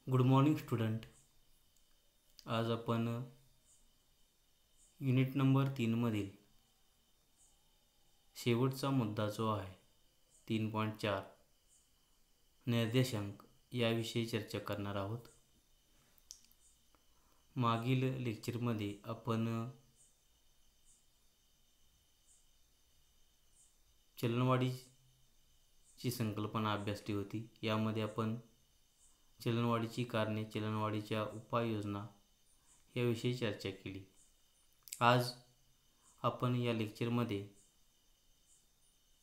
Good morning student. आज आपण unit number 3मधील शेवटचा मुद्दा जो आहे 3.4 निर्देशांक याविषयी चर्चा करणार आहोत. मागील लेक्चरमध्ये आपण चलनवाढीची संकल्पना अभ्यासली होती. यामध्ये आपण चलनवाढीची कारणे, चलनवाढीच्या उपाययोजना याविषयी चर्चा केली. आज आपण या लेक्चरमध्ये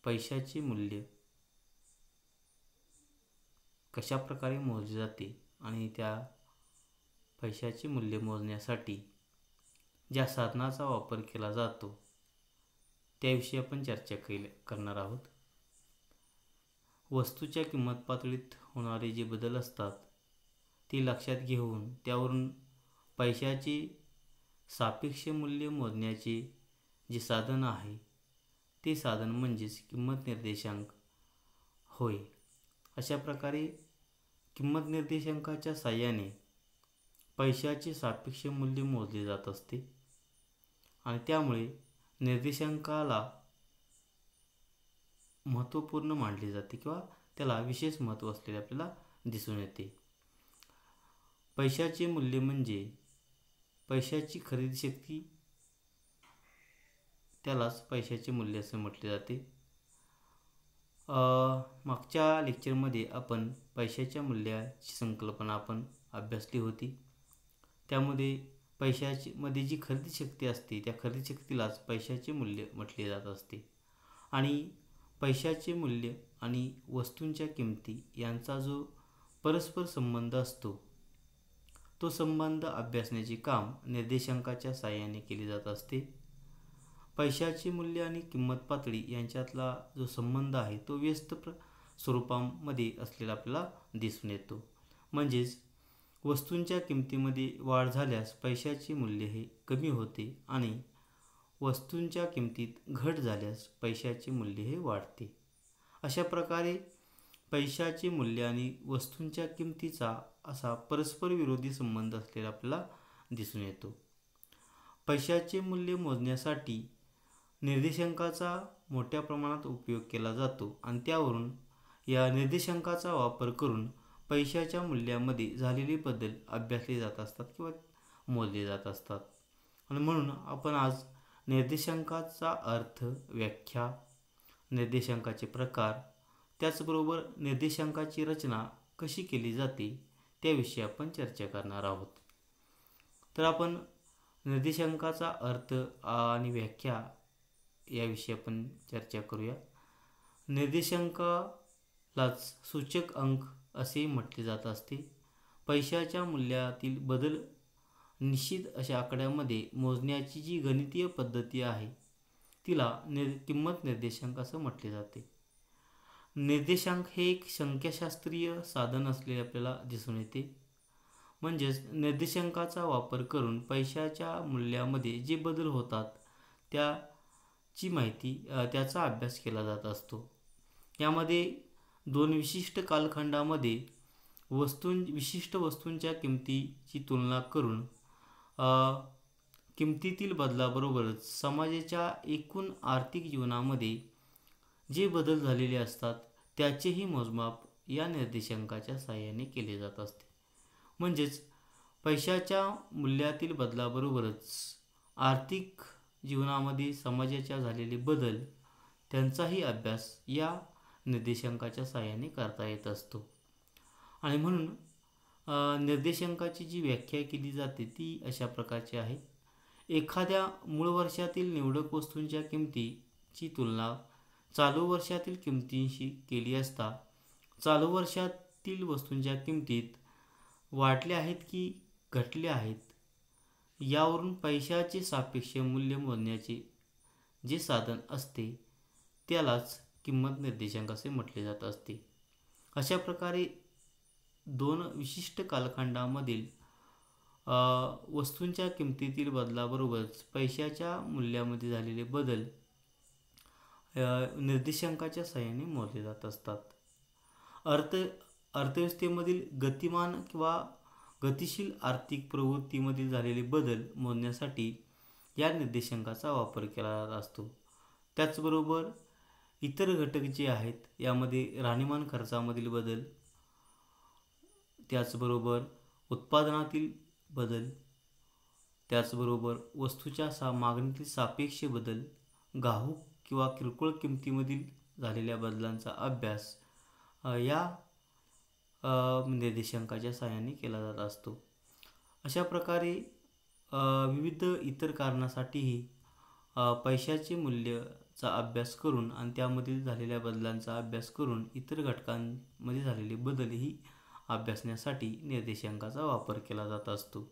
पैशाचे मूल्य कशा प्रकारे मोजले जाते आणि त्या पैशाचे मूल्य मोजण्यासाठी ज्या साधनाचा वापर केला जातो त्याविषयी आपण चर्चा करणार आहोत. वस्तूच्या किंमत पातळीत होणारे जे बदल असतात ते लक्षात घेऊन त्यावरून पैशाचे सापेक्ष मूल्य मोजण्याचे जे साधन आहे ते साधन म्हणजेच किंमत निर्देशांक होय. अशा प्रकारे किंमत निर्देशांकाच्या साहाय्याने पैशाचे सापेक्ष मूल्य मोजले जात असते आणि त्यामुळे निर्देशांकाला महत्त्वपूर्ण मानले जाते किंवा त्याला विशेष महत्त्व असलेले आपल्याला दिसून येते. पैशाचे मूल्य म्हणजे पैशाची खरेदी शक्ती, त्यालाच पैशाचे मूल्य असे म्हटले जाते. मागच्या लेक्चरमध्ये आपण पैशाच्या मूल्याची संकल्पना आपण अभ्यासली होती. त्यामध्ये पैशामध्ये जी खरेदी शक्ती असते त्या खरेदी शक्तीलाच पैशाचे मूल्य म्हटले जात असते आणि पैशाचे मूल्य आणि वस्तूंच्या किमती यांचा जो परस्पर संबंध असतो तो संबंध अभ्यासण्याचे काम निर्देशांकाच्या साहाय्याने केले जात असते. पैशाचे मूल्य आणि किंमत पातळी यांच्यातला जो संबंध आहे तो व्यस्त स्वरूपामध्ये असलेला आपल्याला दिसून येतो. म्हणजेच वस्तूंच्या किमतीमध्ये वाढ झाल्यास पैशाचे मूल्य हे कमी होते आणि वस्तूंच्या किमतीत घट झाल्यास पैशाचे मूल्य हे वाढते. अशा प्रकारे पैशाचे मूल्य आणि वस्तूंच्या किमतीचा असा परस्पर विरोधी संबंध असलेला आपल्याला दिसून येतो. पैशाचे मूल्य मोजण्यासाठी निर्देशांकाचा मोठ्या प्रमाणात उपयोग केला जातो आणि त्यावरून या निर्देशांकाचा वापर करून पैशाच्या मूल्यामध्ये झालेले बदल अभ्यासले जात असतात किंवा मोजले जात असतात. आणि म्हणून आपण आज निर्देशांकाचा अर्थ, व्याख्या, निर्देशांकाचे प्रकार, त्याचबरोबर निर्देशांकाची रचना कशी केली जाते त्याविषयी आपण चर्चा करणार आहोत. तर आपण निर्देशांकाचा अर्थ आणि व्याख्या याविषयी आपण चर्चा करूया. निर्देशांकालाच सूचक अंक असे म्हटले जात असते. पैशाच्या मूल्यातील बदल निश्चित अशा आकड्यामध्ये मोजण्याची जी गणितीय पद्धती आहे तिला किंमत निर्देशांक असं म्हटले जाते. निर्देशांक हे एक संख्याशास्त्रीय साधन असलेले आपल्याला दिसून येते. म्हणजेच निर्देशांकाचा वापर करून पैशाच्या मूल्यामध्ये जे बदल होतात त्याची माहिती, त्याचा अभ्यास केला जात असतो. यामध्ये दोन विशिष्ट कालखंडामध्ये विशिष्ट वस्तूंच्या किमतीची तुलना करून किमतीतील बदलाबरोबरच समाजाच्या एकूण आर्थिक जीवनामध्ये जे बदल झालेले असतात त्याचेही मोजमाप या निर्देशांकाच्या साहाय्याने केले जात असते. म्हणजेच पैशाच्या मूल्यातील बदलाबरोबरच आर्थिक जीवनामध्ये समाजाच्या झालेले बदल त्यांचाही अभ्यास या निर्देशांकाच्या साहाय्याने करता येत असतो. आणि म्हणून निर्देशांकाची जी व्याख्या केली जाते ती अशा प्रकारची आहे. एखाद्या मूळ वर्षातील निवडक वस्तूंच्या किमतीची तुलना चालू वर्षातील किमतींशी केली असता चालू वर्षातील वस्तूंच्या किमतीत वाढल्या आहेत की घटल्या आहेत यावरून पैशाचे सापेक्ष मूल्य मोजण्याचे जे साधन असते त्यालाच किंमत निर्देशांक असे म्हटले जात असते. अशा प्रकारे दोन विशिष्ट कालखंडामधील वस्तूंच्या किमतीतील बदलाबरोबरच पैशाच्या मूल्यामध्ये झालेले बदल निर्देशांकाच्या साहाय्याने मोजले जात असतात. अर्थव्यवस्थेमधील गतिमान किंवा गतिशील आर्थिक प्रवृत्तीमधील झालेले बदल मोजण्यासाठी या निर्देशांकाचा वापर केला जात असतो. त्याचबरोबर इतर घटक जे आहेत यामध्ये राहणीमान खर्चामधील बदल, त्याचबरोबर उत्पादनातील बदल, त्याचबरोबर वस्तूच्या मागणीतील सापेक्ष बदल, घाऊक किंवा किरकोळ किमतीमधील झालेल्या बदलांचा अभ्यास या निर्देशांकाच्या सहाय्याने केला जात असतो. अशा प्रकारे विविध इतर कारणासाठीही पैशाचे मूल्याचा अभ्यास करून आणि त्यामधील झालेल्या बदलांचा अभ्यास करून इतर घटकांमध्ये झालेले बदलही अभ्यासण्यासाठी निर्देशांकाचा वापर केला जात असतो.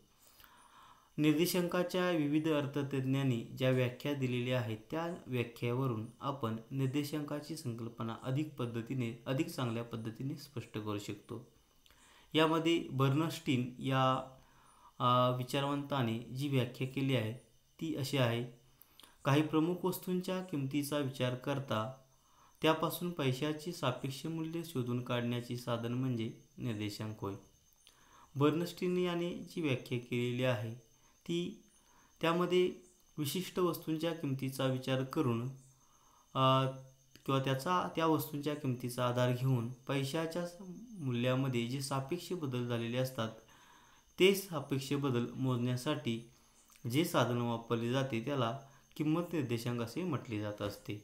निर्देशांकाच्या विविध अर्थतज्ज्ञांनी ज्या व्याख्या दिलेल्या आहेत त्या व्याख्यावरून आपण निर्देशांकाची संकल्पना अधिक चांगल्या पद्धतीने स्पष्ट करू शकतो. यामध्ये बर्नस्टीन या विचारवंताने जी व्याख्या केली आहे ती अशी आहे: काही प्रमुख वस्तूंच्या किमतीचा विचार करता त्यापासून पैशाचे सापेक्ष मूल्य शोधून काढण्याचे साधन म्हणजे निर्देशांक होय. बर्नस्टीन याने जी व्याख्या केलेली आहे त्यामध्ये विशिष्ट वस्तूंच्या किमतीचा विचार करून किंवा त्या वस्तूंच्या किमतीचा आधार घेऊन पैशाच्या मूल्यामध्ये जे सापेक्ष बदल झालेले असतात ते सापेक्ष बदल मोजण्यासाठी जे साधन वापरले जाते त्याला किंमत निर्देशांक असे म्हटले जात असते.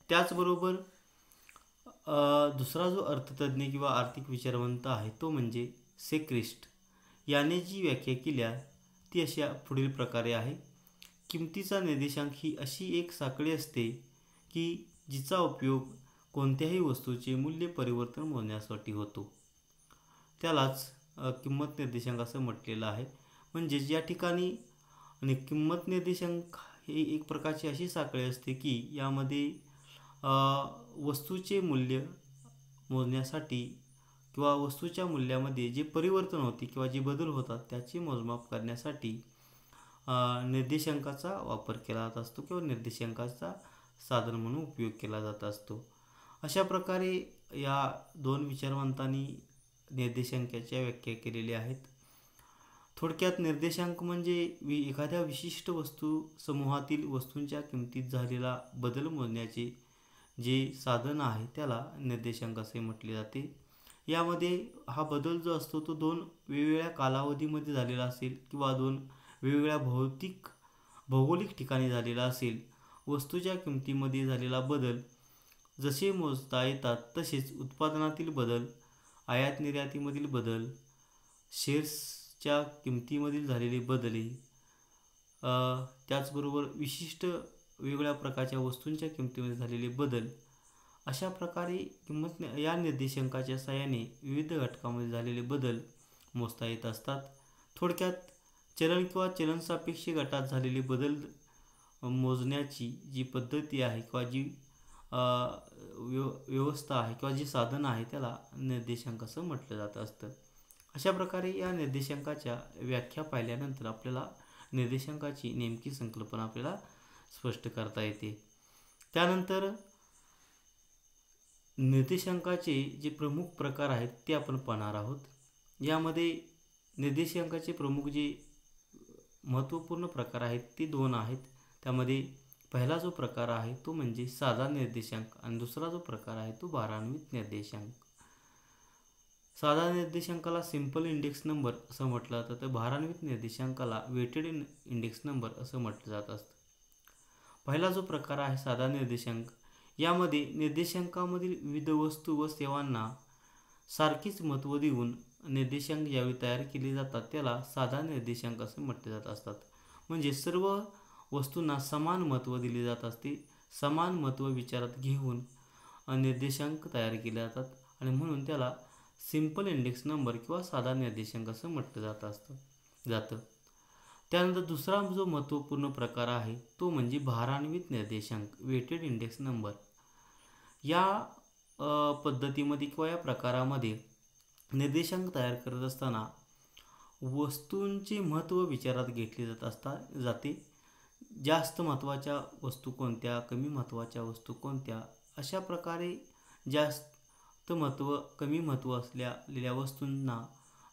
त्याचबरोबर दुसरा जो अर्थतज्ज्ञ किंवा आर्थिक विचारवंत आहे तो म्हणजे सेक्रिस्ट याने जी व्याख्या केली ती अशा पुढील प्रकारे आहे: किमतीचा निर्देशांक ही अशी एक साखळी असते की जिचा उपयोग कोणत्याही वस्तूचे मूल्य परिवर्तन मोजण्यासाठी होतो. त्यालाच किंमत निर्देशांक असं म्हटलेलं आहे. म्हणजेच या ठिकाणी किंमत निर्देशांक ही एक प्रकारची अशी साखळी असते की यामध्ये वस्तूचे मूल्य मोजण्यासाठी किंवा वस्तूच्या मूल्यामध्ये जे परिवर्तन होते किंवा जे बदल होतात त्याचे मोजमाप करण्यासाठी निर्देशांकाचा वापर केला जात असतो किंवा निर्देशांकाचा साधन म्हणून उपयोग केला जात असतो. अशा प्रकारे या दोन विचारवंतांनी निर्देशांकाच्या व्याख्या केलेल्या आहेत. थोडक्यात निर्देशांक म्हणजे एखाद्या विशिष्ट वस्तू समूहातील वस्तूंच्या किमतीत झालेला बदल मोजण्याचे जे साधन आहे त्याला निर्देशांक असे म्हटले जाते. यामध्ये हा बदल जो असतो तो दोन वेगवेगळ्या कालावधीमध्ये झालेला असेल किंवा दोन वेगवेगळ्या भौगोलिक ठिकाणी झालेला असेल. वस्तूच्या किमतीमध्ये झालेला बदल जसे मोजता येतात तसेच उत्पादनातील बदल, आयात निर्यातीमधील बदल, शेअर्सच्या किमतीमधील झालेले बदल, त्याचबरोबर विशिष्ट वेगवेगळ्या प्रकारच्या वस्तूंच्या किमतीमध्ये झालेले बदल, अशा प्रकारे या निर्देशांकाच्या सहाय्याने विविध घटकांमध्ये झालेले बदल मोजता येत असतात. थोडक्यात चलन किंवा चलनसापेक्ष गटात झालेले बदल मोजण्याची जी पद्धती आहे किंवा जी व्यवस्था आहे किंवा जे साधन आहे त्याला निर्देशांक असं म्हटलं जात असतं. अशा प्रकारे या निर्देशांकाच्या व्याख्या पाहिल्यानंतर आपल्याला निर्देशांकाची नेमकी संकल्पना आपल्याला स्पष्ट करता येते. त्यानंतर निर्देशांकाचे जे प्रमुख प्रकार आहेत ते आपण पाहणार आहोत. यामध्ये निर्देशांकाचे प्रमुख जे महत्त्वपूर्ण प्रकार आहेत ते दोन आहेत. त्यामध्ये पहिला जो प्रकार आहे तो म्हणजे साधा निर्देशांक आणि दुसरा जो प्रकार आहे तो भारान्वित निर्देशांक. साधा निर्देशांकाला सिंपल इंडेक्स नंबर असं म्हटलं जातं तर भारान्वित निर्देशांकाला वेटेड इंडेक्स नंबर असं म्हटलं जात असतं. पहिला जो प्रकार आहे साधा निर्देशांक, यामध्ये निर्देशांकामधील विविध वस्तू व सेवांना सारखीच महत्त्व देऊन निर्देशांक ज्यावेळी तयार केले जातात त्याला साधा निर्देशांक असे म्हटले जात असतात. म्हणजे सर्व वस्तूंना समान महत्त्व दिले जात असते. समान महत्त्व विचारात घेऊन निर्देशांक तयार केले जातात आणि म्हणून त्याला सिंपल इंडेक्स नंबर किंवा साधा निर्देशांक असं म्हटलं जातं. त्यानंतर दुसरा जो महत्त्वपूर्ण प्रकार आहे तो म्हणजे भारान्वित निर्देशांक, वेटेड इंडेक्स नंबर. या पद्धतीमध्ये किंवा या प्रकारामध्ये निर्देशांक तयार करत असताना वस्तूंचे महत्त्व विचारात घेतले जाते. जास्त महत्त्वाच्या वस्तू कोणत्या, कमी महत्त्वाच्या वस्तू कोणत्या, अशा प्रकारे कमी महत्त्व असलेल्या वस्तूंना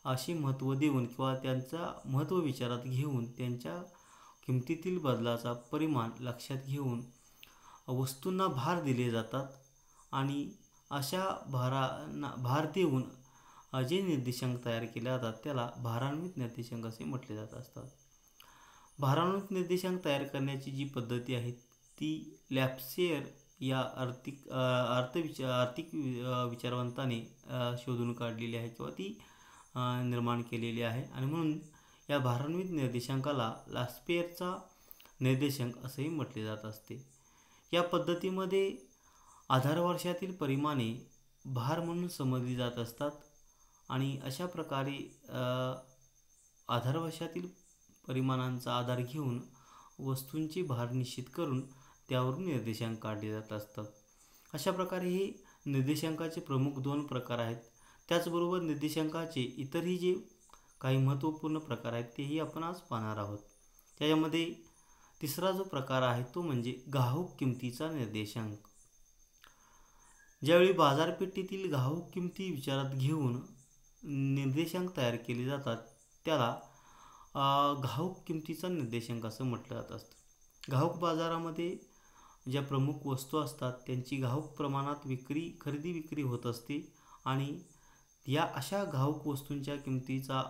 असे महत्त्व देऊन किंवा त्यांचा महत्त्व विचारात घेऊन त्यांच्या किमतीतील बदलाचा परिमाण लक्षात घेऊन वस्तूंना भार दिले जातात आणि अशा भार देऊन जे निर्देशांक तयार केले जातात त्याला भारान्वित निर्देशांक असे म्हटले जात असतात. भारान्वित निर्देशांक तयार करण्याची जी पद्धती आहे ती लॅप्सेयर या आर्थिक विचारवंताने शोधून काढलेली आहे किंवा ती निर्माण केलेली आहे आणि म्हणून या भारान्वित निर्देशांकाला लॅप्सेयरचा निर्देशांक असेही म्हटले जात असते. या पद्धतीमध्ये आधारवर्षातील परिमाणे भार म्हणून समजली जात असतात आणि अशा प्रकारे आधारवर्षातील परिमाणांचा आधार घेऊन वस्तूंचे भार निश्चित करून त्यावरून निर्देशांक काढले जात असतात. अशा प्रकारे हे निर्देशांकाचे प्रमुख 2 प्रकार आहेत. त्याचबरोबर निर्देशांकाचे इतरही जे काही महत्त्वपूर्ण प्रकार आहेत तेही आपण आज पाहणार आहोत. त्याच्यामध्ये तिसरा जो प्रकार आहे तो म्हणजे घाऊक किमतीचा निर्देशांक. ज्यावेळी बाजारपेठेतील घाऊक किमती विचारात घेऊन निर्देशांक तयार केले जातात त्याला घाऊक किमतीचा निर्देशांक असं म्हटलं जात असतं. घाऊक बाजारामध्ये ज्या प्रमुख वस्तू असतात त्यांची घाऊक प्रमाणात खरेदी विक्री होत असते आणि या अशा घाऊक वस्तूंच्या किमतीचा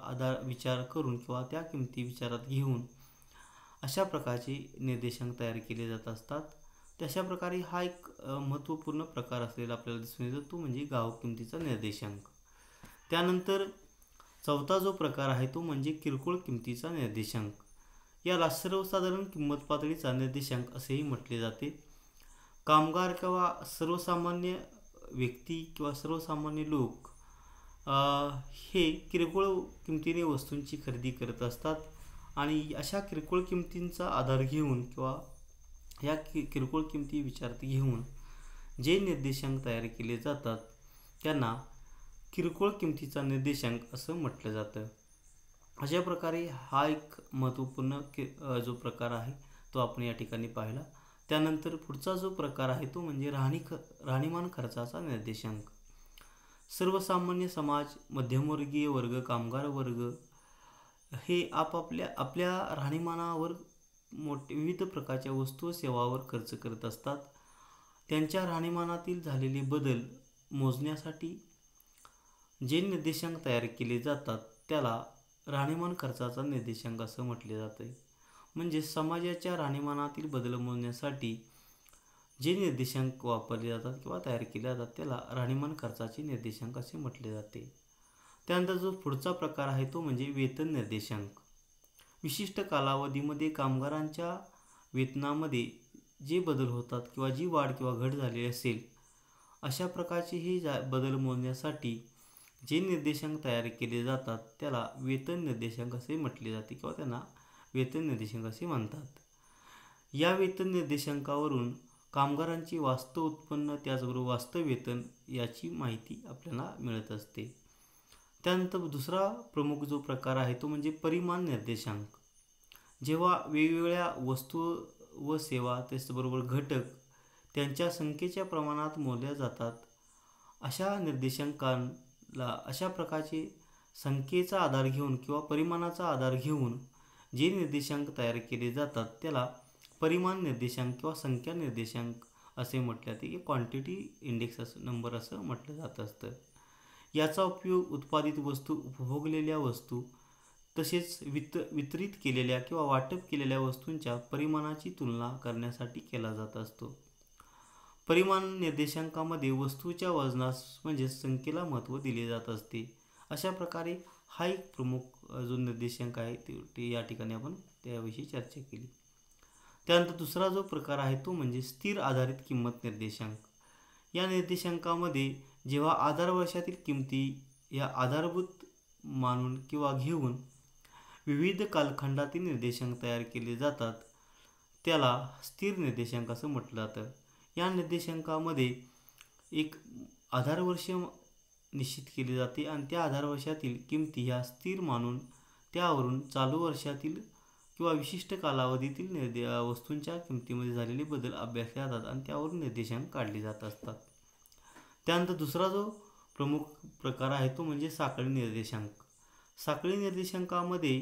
विचार करून किंवा त्या किमती विचारात घेऊन अशा प्रकारचे निर्देशांक तयार केले जात असतात. तशा प्रकारे हा एक महत्त्वपूर्ण प्रकार असलेला आपल्याला दिसून येतो तो म्हणजे घाऊक किमतीचा निर्देशांक. त्यानंतर चौथा जो प्रकार आहे तो म्हणजे किरकोळ किमतीचा निर्देशांक. याला सर्वसाधारण किंमत पातळीचा निर्देशांक असेही म्हटले जाते. कामगार किंवा सर्वसामान्य व्यक्ती किंवा सर्वसामान्य लोक हे किरकोळ किमतीने वस्तूंची खरेदी करत असतात आणि अशा किरकोळ किमतींचा आधार घेऊन किंवा या किरकोळ किमती विचारात घेऊन जे निर्देशांक तयार केले जातात त्यांना किरकोळ किमतीचा निर्देशांक असं म्हटलं जातं. अशा प्रकारे हा एक महत्त्वपूर्ण जो प्रकार आहे तो आपण या ठिकाणी पाहिला. त्यानंतर पुढचा जो प्रकार आहे तो म्हणजे राहणीमान खर्चाचा निर्देशांक. सर्वसामान्य समाज, मध्यमवर्गीय वर्ग, कामगार वर्ग हे आपल्या राहणीमानावर विविध प्रकारच्या वस्तू व सेवावर खर्च करत असतात. त्यांच्या राहणीमानातील झालेले बदल मोजण्यासाठी जे निर्देशांक तयार केले जातात त्याला राहणीमान खर्चाचा निर्देशांक असं म्हटले जाते. म्हणजे समाजाच्या राहणीमानातील बदल मोजण्यासाठी जे निर्देशांक वापरले जातात किंवा तयार केले जातात त्याला राहणीमान खर्चाचे निर्देशांक असे म्हटले जाते. त्यानंतर जो पुढचा प्रकार आहे तो म्हणजे वेतन निर्देशांक. विशिष्ट कालावधीमध्ये कामगारांच्या वेतनामध्ये जे बदल होतात किंवा जी वाढ किंवा घट झालेली असेल अशा प्रकारचे हे बदल मोजण्यासाठी जे निर्देशांक तयार केले जातात त्याला वेतन निर्देशांक असे म्हटले जाते किंवा त्यांना वेतन निर्देशांक असे म्हणतात. या वेतन निर्देशांकावरून कामगारांचे वास्तव उत्पन्न त्याचबरोबर वास्तव वेतन याची माहिती आपल्याला मिळत असते. त्यानंतर दुसरा प्रमुख जो प्रकार आहे तो म्हणजे परिमाण निर्देशांक. जेव्हा वेगवेगळ्या वस्तू व सेवा त्याचबरोबर घटक त्यांच्या संख्येच्या प्रमाणात मोजल्या जातात अशा निर्देशांकांना अशा प्रकारचे संख्येचा आधार घेऊन किंवा परिमाणाचा आधार घेऊन जे निर्देशांक तयार केले जातात त्याला परिमाण निर्देशांक किंवा संख्या निर्देशांक असे म्हटले जाते की क्वांटिटी इंडेक्स नंबर असं म्हटलं जात असतं. याचा उपयोग उत्पादित वस्तू, उपभोगलेल्या वस्तू तसेच वितरित केलेल्या किंवा वाटप केलेल्या वस्तूंच्या परिमाणाची तुलना करण्यासाठी केला जात असतो. परिमाण निर्देशांकामध्ये वस्तूच्या वजनास म्हणजे संख्येला महत्त्व दिले जात असते. अशा प्रकारे हा एक प्रमुख जो निर्देशांक आहे ते या ठिकाणी आपण त्याविषयी चर्चा केली. त्यानंतर दुसरा जो प्रकार आहे तो म्हणजे स्थिर आधारित किंमत निर्देशांक. या निर्देशांकामध्ये जेव्हा आधारवर्षातील किमती या आधारभूत मानून किंवा घेऊन विविध कालखंडातील निर्देशांक तयार केले जातात त्याला स्थिर निर्देशांक असं म्हटलं जातं. या निर्देशांकामध्ये एक आधारवर्ष निश्चित केले जाते आणि त्या आधारवर्षातील किमती ह्या स्थिर मानून त्यावरून चालू वर्षातील किंवा विशिष्ट कालावधीतील वस्तूंच्या किमतीमध्ये झालेले बदल अभ्यासले जातात आणि त्यावरून निर्देशांक काढले जात असतात. त्यानंतर दुसरा जो प्रमुख प्रकार आहे तो म्हणजे साखळी निर्देशांक. साखळी निर्देशांकामध्ये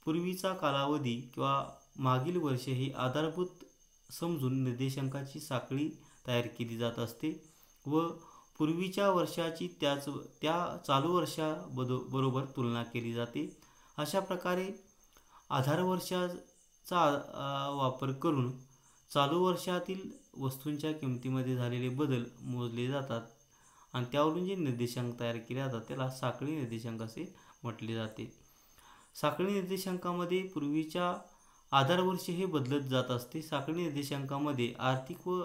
पूर्वीचा कालावधी किंवा मागील वर्ष ही आधारभूत समजून निर्देशांकाची साखळी तयार केली जात असते व पूर्वीच्या वर्षाची त्या चालू वर्षाबरोबर तुलना केली जाते. अशा प्रकारे आधार वर्षाचा वापर करून चालू वर्षातील वस्तूंच्या किमतीमध्ये झालेले बदल मोजले जातात आणि त्यावरून जे निर्देशांक तयार केले जातात त्याला साखळी निर्देशांक असे म्हटले जाते. साखळी निर्देशांकामध्ये पूर्वीच्या आधार वर्ष हे बदलत जात असते. साखळी निर्देशांकामध्ये आर्थिक व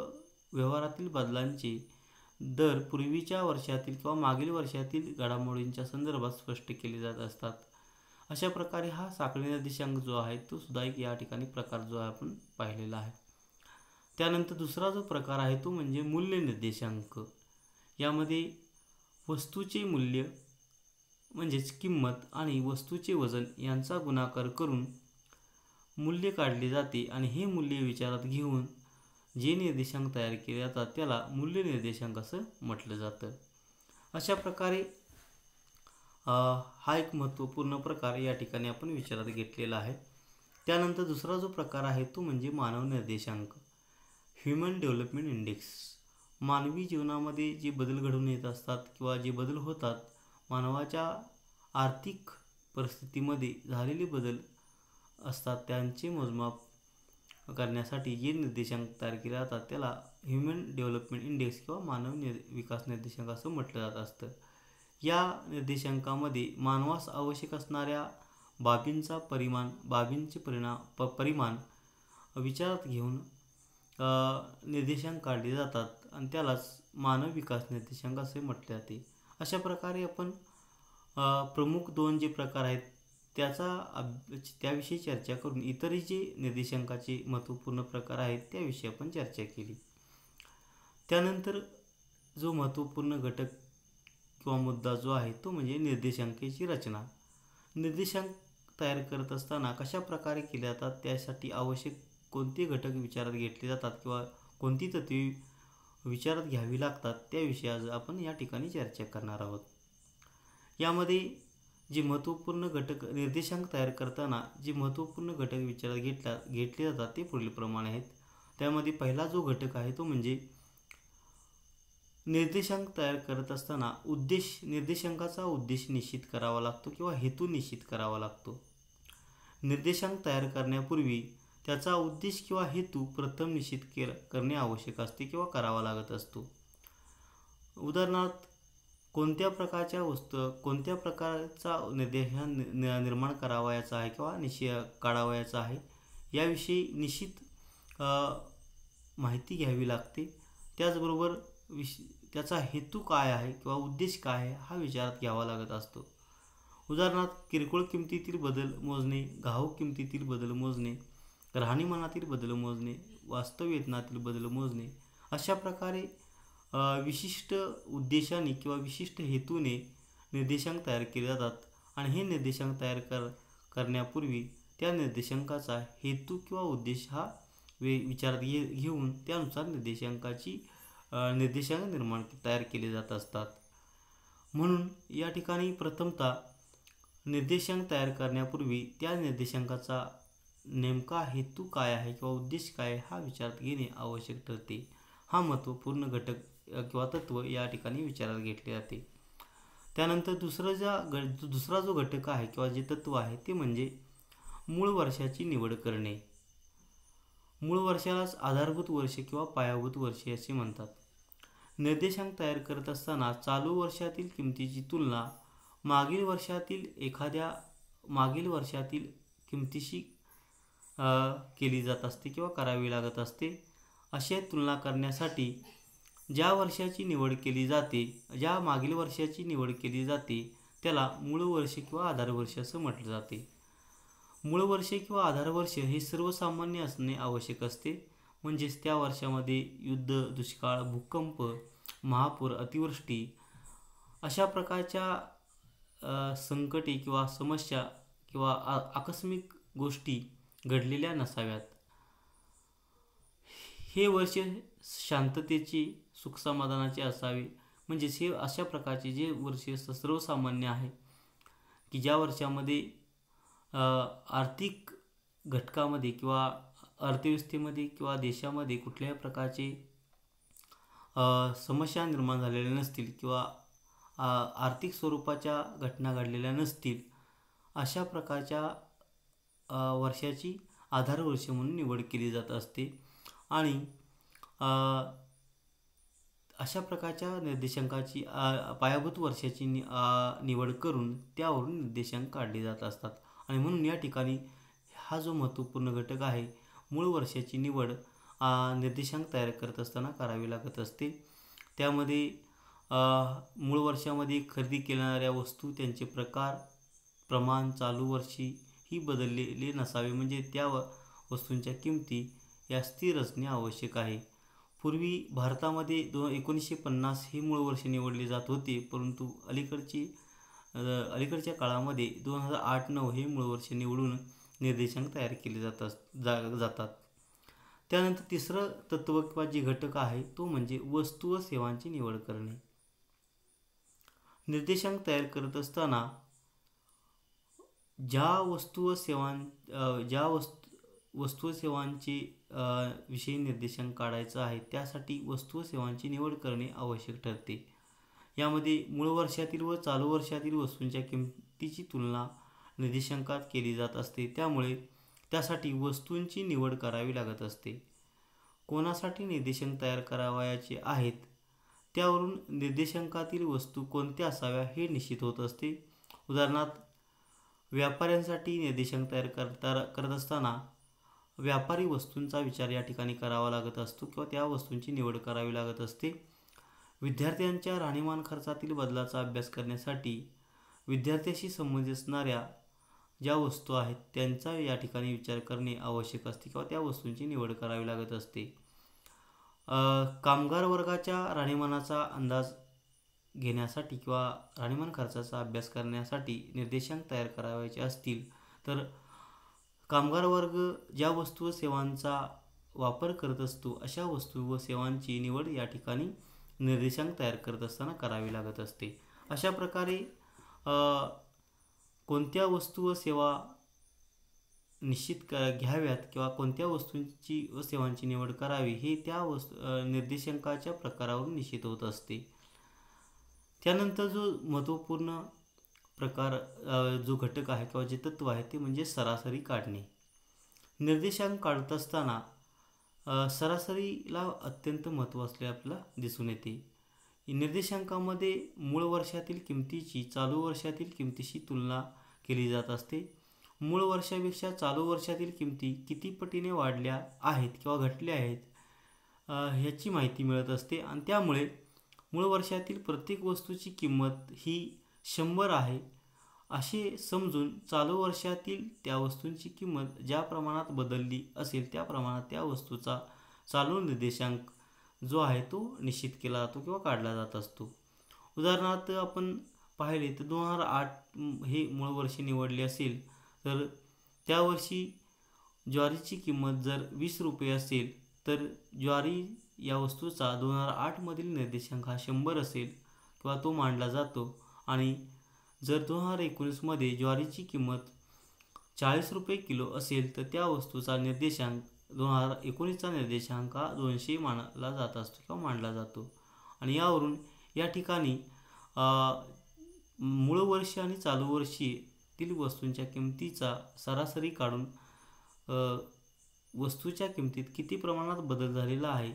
व्यवहारातील बदलांचे दर पूर्वीच्या वर्षातील किंवा मागील वर्षातील घडामोडींच्या संदर्भात स्पष्ट केले जात असतात. अशा प्रकारे हा साखळी निर्देशांक जो आहे तो सुद्धा एक या ठिकाणी प्रकार जो आहे आपण पाहिलेला आहे. त्यानंतर दुसरा जो प्रकार आहे तो म्हणजे मूल्य निर्देशांक. यामध्ये वस्तूचे मूल्य म्हणजेच किंमत आणि वस्तूचे वजन यांचा गुणाकार करून मूल्य काढले जाते आणि हे मूल्य विचारात घेऊन जे निर्देशांक तयार केले जातात त्याला मूल्य निर्देशांक असं म्हटलं जातं. अशा प्रकारे हा एक महत्त्वपूर्ण प्रकार या ठिकाणी आपण विचारात घेतलेला आहे. त्यानंतर दुसरा जो प्रकार आहे तो म्हणजे मानव निर्देशांक, ह्युमन डेव्हलपमेंट इंडेक्स. मानवी जीवनामध्ये जे बदल घडून येत असतात किंवा जे बदल होतात, मानवाच्या आर्थिक परिस्थितीमध्ये झालेले बदल असतात त्यांचे मोजमाप करण्यासाठी जे निर्देशांक तयार केले जातात त्याला ह्युमन डेव्हलपमेंट इंडेक्स किंवा मानव विकास निर्देशांक असं म्हटलं जात असतं. या निर्देशांकामध्ये मानवास आवश्यक असणाऱ्या बाबींचे परिमाण विचारात घेऊन निर्देशांक काढले जातात आणि त्यालाच मानव विकास निर्देशांक असे म्हटले जाते. अशा प्रकारे आपण प्रमुख दोन जे प्रकार आहेत त्याविषयी चर्चा करून इतरही जे निर्देशांकाचे महत्त्वपूर्ण प्रकार आहेत त्याविषयी आपण चर्चा केली. त्यानंतर जो महत्त्वपूर्ण घटक किंवा मुद्दा जो आहे तो म्हणजे निर्देशांकाची रचना. निर्देशांक तयार करत असताना कशा प्रकारे केले जातात, त्यासाठी आवश्यक कोणते घटक विचारात घेतले जातात किंवा कोणती तत्त्वे विचारात घ्यावी लागतात त्याविषयी आज आपण या ठिकाणी चर्चा करणार आहोत. यामध्ये जे महत्त्वपूर्ण घटक निर्देशांक तयार करताना जे महत्त्वपूर्ण घटक विचारात घेतले जातात ते पुढीलप्रमाणे आहेत. त्यामध्ये पहिला जो घटक आहे तो म्हणजे निर्देशांक तयार करत असताना निर्देशांकाचा उद्देश निश्चित करावा लागतो किंवा हेतू निश्चित करावा लागतो. निर्देशांक तयार करण्यापूर्वी त्याचा उद्देश किंवा हेतू प्रथम निश्चित करणे आवश्यक असते किंवा करावा लागत असतो. उदाहरणार्थ कोणत्या प्रकारचा निर्देशांक निर्माण करावयाचा आहे किंवा काढावयाचा आहे याविषयी निश्चित माहिती घ्यावी लागते. त्याचबरोबर त्याचा हेतू काय आहे किंवा उद्देश काय आहे हा विचारात घ्यावा लागत असतो. उदाहरणार्थ किरकोळ किमतीतील बदल मोजणे, घाऊक किमतीतील बदल मोजणे, राहणीमानातील बदल मोजणे, वास्तव वेतनातील बदल मोजणे, अशा प्रकारे विशिष्ट उद्देशाने किंवा विशिष्ट हेतूने निर्देशांक तयार केले जातात आणि हे निर्देशांक तयार करण्यापूर्वी त्या निर्देशांकाचा हेतू किंवा उद्देश हा विचारात घेऊन त्यानुसार निर्देशांक तयार केले जात असतात. म्हणून या ठिकाणी प्रथमतः निर्देशांक तयार करण्यापूर्वी त्या निर्देशांकाचा नेमका हेतू काय आहे किंवा उद्देश काय हा विचारात घेणे आवश्यक ठरते. हा महत्त्वपूर्ण घटक किंवा तत्व या ठिकाणी विचारात घेतले जाते. त्यानंतर दुसरा जो घटक आहे किंवा जे तत्व आहे ते म्हणजे मूळ वर्षाची निवड करणे. मूळ वर्षालाच आधारभूत वर्ष किंवा पायाभूत वर्ष असे म्हणतात. निर्देशांक तयार करत असताना चालू वर्षातील किमतीची तुलना मागील वर्षातील किमतीशी केली जात असते किंवा करावी लागत असते. अशी तुलना करण्यासाठी ज्या मागील वर्षाची निवड केली जाते त्याला मूळ वर्ष किंवा आधार वर्ष असं म्हटलं जाते. मूळ वर्ष किंवा आधार वर्ष हे सर्वसामान्य असणे आवश्यक असते. म्हणजेच त्या वर्षामध्ये युद्ध, दुष्काळ, भूकंप, महापूर, अतिवृष्टी अशा प्रकारच्या संकटे किंवा समस्या किंवा आकस्मिक गोष्टी घडलेल्या नसाव्यात. हे वर्ष शांततेचे, सुखसमाधानाचे असावे. म्हणजेच हे अशा प्रकारचे जे वर्ष सर्वसामान्य आहे की ज्या वर्षामध्ये आर्थिक घटकामध्ये किंवा अर्थव्यवस्थेमध्ये किंवा देशामध्ये कुठल्याही प्रकारचे समस्या निर्माण झालेल्या नसतील किंवा आर्थिक स्वरूपाच्या घटना घडलेल्या नसतील अशा प्रकारच्या वर्षाची आधार वर्ष म्हणून निवड केली जात असते आणि अशा प्रकारच्या निर्देशांकाची पायाभूत वर्षाची निवड करून त्यावरून निर्देशांक काढले जात असतात. आणि म्हणून या ठिकाणी हा जो महत्त्वपूर्ण घटक आहे मूळ वर्षाची निवड निर्देशांक तयार करत असताना करावी लागत असते. त्यामध्ये मूळ वर्षामध्ये खरेदी केणाऱ्या वस्तू त्यांचे प्रकार प्रमाण चालू वर्षी ही बदललेले नसावे, म्हणजे त्या वस्तूंच्या किमती या स्थिर असणे आवश्यक आहे. पूर्वी भारतामध्ये 1950 हे मूळ वर्ष निवडले जात होते, परंतु अलीकडच्या काळामध्ये 2008-9 हे मूळ वर्ष निवडून निर्देशांक तयार केले जातात. त्यानंतर तिसरं तत्त्व किंवा जे घटक आहे तो म्हणजे वस्तू व सेवांची निवड करणे. निर्देशांक तयार करत असताना ज्या वस्तू व सेवांचे विषयी निर्देशांक काढायचा आहे त्यासाठी वस्तू व सेवांची निवड करणे आवश्यक ठरते. यामध्ये मूळ वर्षातील व चालू वर्षातील वस्तूंच्या किमतीची तुलना निर्देशांकात केली जात असते, त्यामुळे त्यासाठी वस्तूंची निवड करावी लागत असते. कोणासाठी निर्देशांक तयार करावयाचे आहेत त्यावरून निर्देशांकातील वस्तू कोणत्या असाव्या हे निश्चित होत असते. उदाहरणार्थ व्यापाऱ्यांसाठी निर्देशांक तयार करत असताना व्यापारी वस्तूंचा विचार या ठिकाणी करावा लागत असतो किंवा त्या वस्तूंची निवड करावी लागत असते. विद्यार्थ्यांच्या राहणीमान खर्चातील बदलाचा अभ्यास करण्यासाठी विद्यार्थ्याशी संबंधित असणाऱ्या ज्या वस्तू आहेत त्यांचा या ठिकाणी विचार करणे आवश्यक असते किंवा त्या वस्तूंची निवड करावी लागत असते. कामगार वर्गाच्या राहणीमानाचा अंदाज घेण्यासाठी किंवा राहणीमान खर्चाचा अभ्यास करण्यासाठी निर्देशांक तयार करावयाचे असतील तर कामगार वर्ग ज्या वस्तू व सेवांचा वापर करत असतो अशा वस्तू व सेवांची निवड या ठिकाणी निर्देशांक तयार करत असताना करावी लागत असते. अशा प्रकारे कोणत्या वस्तू व सेवा निश्चित घ्याव्यात किंवा कोणत्या वस्तूंची व सेवांची निवड करावी हे त्या निर्देशांकाच्या प्रकारावरून निश्चित होत असते. त्यानंतर जो महत्त्वपूर्ण प्रकार जो घटक आहे किंवा जे तत्त्व आहे ते म्हणजे सरासरी काढणे. निर्देशांक काढत असताना सरासरीला अत्यंत महत्त्व असले आपल्याला दिसून येते. निर्देशांकामध्ये मूळ वर्षातील किमतीची चालू वर्षातील किमतीशी तुलना केली जात असते. मूळ वर्षापेक्षा चालू वर्षातील किमती किती पटीने वाढल्या आहेत किंवा घटल्या आहेत ह्याची माहिती मिळत असते आणि त्यामुळे मूळ वर्षातील प्रत्येक वस्तूची किंमत ही 100 आहे असे समजून चालू वर्षातील त्या वस्तूंची किंमत ज्या प्रमाणात बदलली असेल त्या प्रमाणात त्या वस्तूचा चालू निर्देशांक जो आहे तो निश्चित केला जातो किंवा काढला जात असतो. उदाहरणार्थ आपण पाहिले तर 2008 हे मूळ वर्ष निवडले असेल तर त्या वर्षी ज्वारीची किंमत जर 20 रुपये असेल तर ज्वारी या वस्तूचा 2008 मधील निर्देशांक हा 100 असेल किंवा तो मांडला जातो. आणि जर 2019 मध्ये ज्वारीची किंमत 40 रुपये किलो असेल तर त्या वस्तूचा निर्देशांक 2019चा निर्देशांक हा 200 मानला जात असतो किंवा मांडला जातो. आणि यावरून या ठिकाणी मूळ वर्ष आणि चालू वर्षीतील वस्तूंच्या किमतीचा सरासरी काढून वस्तूच्या किमतीत किती प्रमाणात बदल झालेला आहे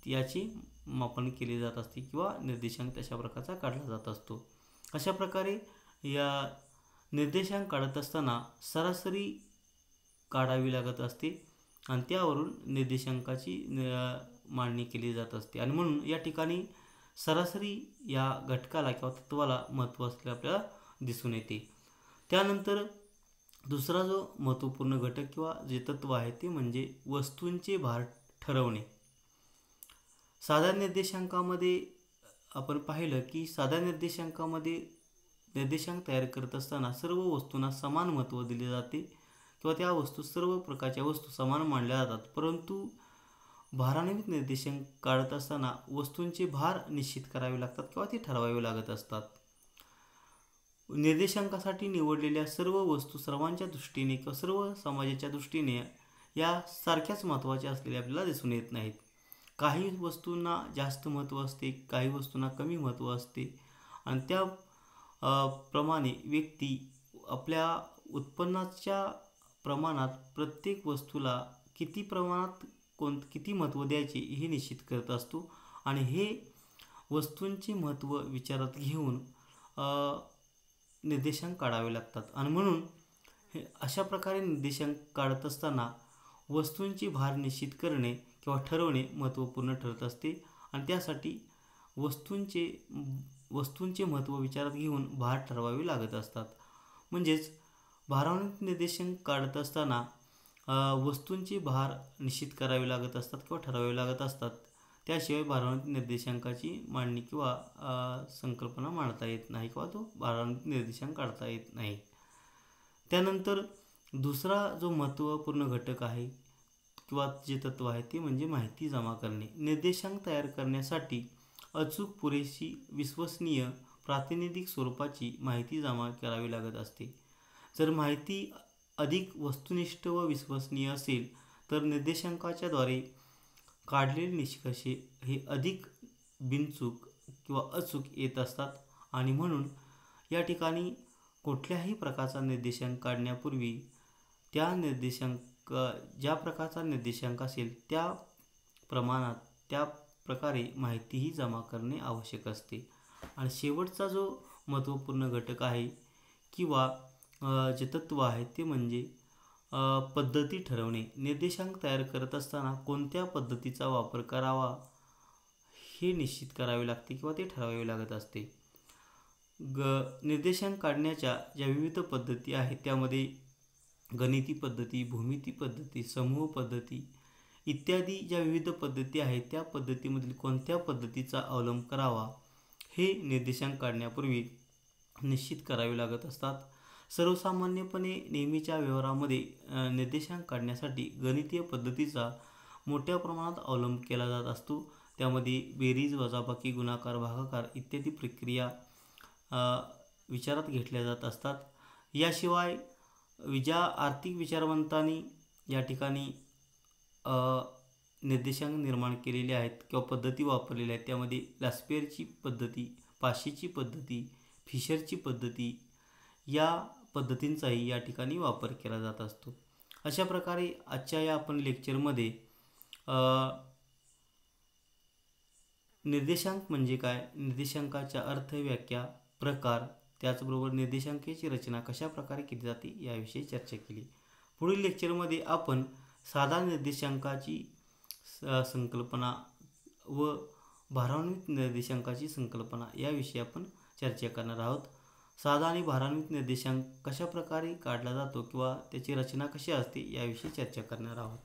याची मापन केले जात असते किंवा निर्देशांक तशा प्रकारचा काढला जात असतो. अशा प्रकारे या निर्देशांक काढत असताना सरासरी काढावी लागत असते आणि त्यावरून निर्देशांकाची मांडणी केली जात असते. आणि म्हणून या ठिकाणी सरासरी या घटकाला किंवा तत्त्वाला महत्त्व असले आपल्याला दिसून येते. त्यानंतर दुसरा जो महत्त्वपूर्ण घटक किंवा जे तत्त्व आहे ते म्हणजे वस्तूंचे भार ठरवणे. साध्या निर्देशांकामध्ये आपण पाहिलं की साध्या निर्देशांकामध्ये निर्देशांक तयार करत असताना सर्व वस्तूंना समान महत्त्व दिले जाते किंवा त्या वस्तू सर्व प्रकारच्या वस्तू समान मानल्या जातात. परंतु भारान्वित निर्देशांक काढत असताना वस्तूंचे भार निश्चित करावे लागतात किंवा ते ठरवावे लागत असतात. निर्देशांकासाठी निवडलेल्या सर्व वस्तू सर्वांच्या दृष्टीने किंवा सर्व समाजाच्या दृष्टीने या सारख्याच महत्त्वाच्या असलेल्या आपल्याला दिसून येत नाहीत. काही वस्तूंना जास्त महत्त्व असते, काही वस्तूंना कमी महत्त्व असते आणि त्या प्रमाणे व्यक्ती आपल्या उत्पन्नाच्या प्रमाणात प्रत्येक वस्तूला किती प्रमाणात किती महत्त्व द्यायचे हे निश्चित करत असतो आणि हे वस्तूंचे महत्त्व विचारात घेऊन निर्देशांक काढावे लागतात. आणि म्हणून हे अशा प्रकारे निर्देशांक काढत असताना वस्तूंची भार निश्चित करणे किंवा ठरवणे महत्त्वपूर्ण ठरत असते आणि त्यासाठी वस्तूंचे महत्त्व विचारात घेऊन भार ठरवावे लागत असतात. म्हणजेच भारान्वित निर्देशांक काढत असताना वस्तूंचे भार निश्चित करावे लागत असतात किंवा ठरवावे लागत असतात. त्याशिवाय भारान्वित निर्देशांकाची मांडणी किंवा संकल्पना मांडता येत नाही किंवा तो भारान्वित निर्देशांक काढता येत नाही. त्यानंतर दुसरा जो महत्त्वपूर्ण घटक आहे किंवा जे तत्त्व आहे ते म्हणजे माहिती जमा करणे. निर्देशांक तयार करण्यासाठी अचूक, पुरेशी, विश्वसनीय, प्रातिनिधिक स्वरूपाची माहिती जमा करावी लागत असते. जर माहिती अधिक वस्तुनिष्ठ व विश्वसनीय असेल तर निर्देशांकाच्या द्वारे काढलेले निष्कर्ष हे अधिक बिनचूक किंवा अचूक येत असतात आणि म्हणून या ठिकाणी कुठल्याही प्रकारचा निर्देशांक काढण्यापूर्वी ज्या प्रकारचा निर्देशांक असेल त्या प्रमाणात त्या प्रकारे माहितीही जमा करणे आवश्यक असते. आणि शेवटचा जो महत्त्वपूर्ण घटक आहे किंवा जे तत्त्व आहे ते म्हणजे पद्धती ठरवणे. निर्देशांक तयार करत असताना कोणत्या पद्धतीचा वापर करावा हे निश्चित करावे लागते किंवा ते ठरवावे लागत असते. निर्देशांक काढण्याच्या ज्या विविध पद्धती आहेत त्यामध्ये गणिती पद्धती, भूमिती पद्धती, समूह पद्धती इत्यादी ज्या विविध पद्धती आहेत त्या पद्धतीमधील कोणत्या पद्धतीचा अवलंब करावा हे निर्देशांक काढण्यापूर्वी निश्चित करावे लागत असतात. सर्वसामान्यपणे नेहमीच्या व्यवहारामध्ये निर्देशांक काढण्यासाठी गणितीय पद्धतीचा मोठ्या प्रमाणात अवलंब केला जात असतो. त्यामध्ये बेरीज, वजाबाकी, गुणाकार, भागाकार इत्यादी प्रक्रिया विचारात घेतल्या जात असतात. याशिवाय ज्या आर्थिक विचारवंतांनी या ठिकाणी निर्देशांक निर्माण केलेले आहेत किंवा पद्धती वापरलेल्या आहेत त्यामध्ये लॅस्पेरची पद्धती, पाशीची पद्धती, फिशरची पद्धती या पद्धतींचाही या ठिकाणी वापर केला जात असतो. अशा प्रकारे आजच्या या आपण लेक्चरमध्ये निर्देशांक म्हणजे काय, निर्देशांकाच्या अर्थ, व्याख्या, प्रकार, त्याचबरोबर निर्देशांकाची रचना कशा प्रकारे केली जाते याविषयी चर्चा केली. पुढील लेक्चरमध्ये आपण साधा निर्देशांकाची संकल्पना व भारान्वित निर्देशांकाची संकल्पना याविषयी आपण चर्चा करणार आहोत. साधा आणि भारान्वित निर्देशांक कशा प्रकारे काढला जातो किंवा त्याची रचना कशी असते याविषयी चर्चा करणार आहोत.